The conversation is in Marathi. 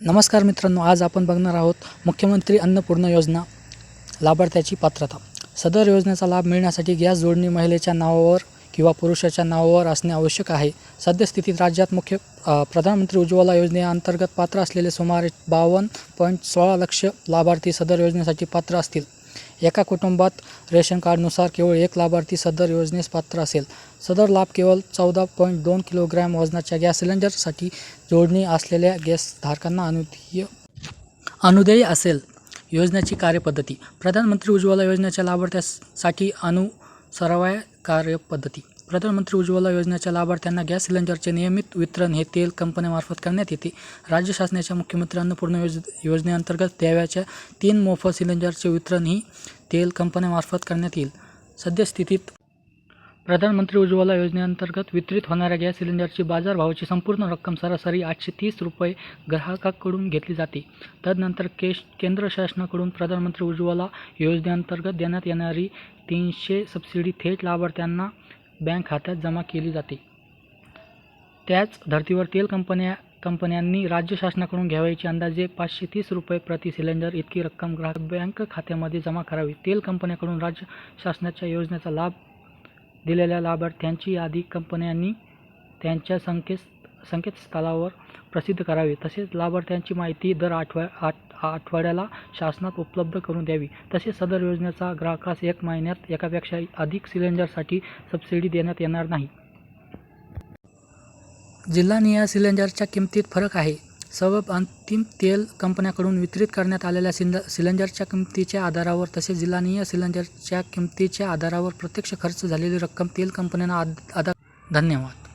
नमस्कार मित्रांनो, आज आपण बघणार आहोत मुख्यमंत्री अन्नपूर्णा योजना लाभार्थ्याची पात्रता. सदर योजनेचा लाभ मिळण्यासाठी गॅस जोडणी महिलेच्या नावावर किंवा पुरुषाच्या नावावर असणे आवश्यक आहे. सद्यस्थितीत राज्यात प्रधानमंत्री उज्ज्वला योजनेअंतर्गत पात्र असलेले सुमारे 52.16 लक्ष लाभार्थी सदर योजनेसाठी पात्र असतील. एका कुटुंबात रेशन कार्डनुसार केवळ एक लाभार्थी सदर योजनेस पात्र असेल. सदर लाभ केवळ 14.2 किलोग्रॅम वजनाच्या गॅस सिलेंडरसाठी जोडणी असलेल्या गॅसधारकांना अनुदेय असेल. योजनेची कार्यपद्धती. प्रधानमंत्री उज्ज्वला योजनेच्या लाभार्थ्यांसाठी अनुसराव्या कार्यपद्धती. प्रधानमंत्री उज्ज्वला योजनेच्या लाभार्थ्यांना गॅस सिलेंडरचे नियमित वितरण हे तेल कंपन्यांमार्फत करण्यात येते. राज्य शासनाच्या मुख्यमंत्री अन्नपूर्णा योजनेअंतर्गत द्यावयाच्या 3 मोफत सिलेंडरचे वितरणही तेल कंपन्यांमार्फत करण्यात येईल. सद्यस्थितीत प्रधानमंत्री उज्ज्वला योजनेअंतर्गत वितरित होणाऱ्या गॅस सिलेंडरची बाजारभावाची संपूर्ण रक्कम सरासरी 830 रुपये ग्राहकाकडून घेतली जाते. तदनंतर केंद्र शासनाकडून प्रधानमंत्री उज्ज्वला योजनेअंतर्गत देण्यात येणारी 300 सबसिडी थेट लाभार्थ्यांना बँक खात्यात जमा केली जाते. त्याच धर्तीवर तेल कंपन्यांनी राज्य शासनाकडून घ्यावयाची अंदाजे 530 रुपये प्रति सिलेंडर इतकी रक्कम ग्राहक बँक खात्यामध्ये जमा करावी. तेल कंपन्यांकडून राज्य शासनाच्या योजनेचा लाभ दिलेल्या लाभार्थ्यांची यादी कंपन्यांनी त्यांच्या संकेतस्थळावर प्रसिद्ध करावी. तसेच लाभार्थ्यांची माहिती दर आठवड्याला शासनात उपलब्ध करून द्यावी. तसेच सदर योजनेचा ग्राहकास 1 महिन्यात एकापेक्षा अधिक सिलेंडरसाठी सबसिडी देण्यात येणार नाही. जिल्हानिहाय सिलेंडरच्या किमतीत फरक आहे. सर्व अंतिम तेल कंपन्यांकडून वितरित करण्यात आलेल्या सिलेंडरच्या किमतीच्या आधारावर तसेच जिल्हानिहाय सिलेंडरच्या किमतीच्या आधारावर प्रत्यक्ष खर्च झालेली रक्कम तेल कंपन्यांना धन्यवाद.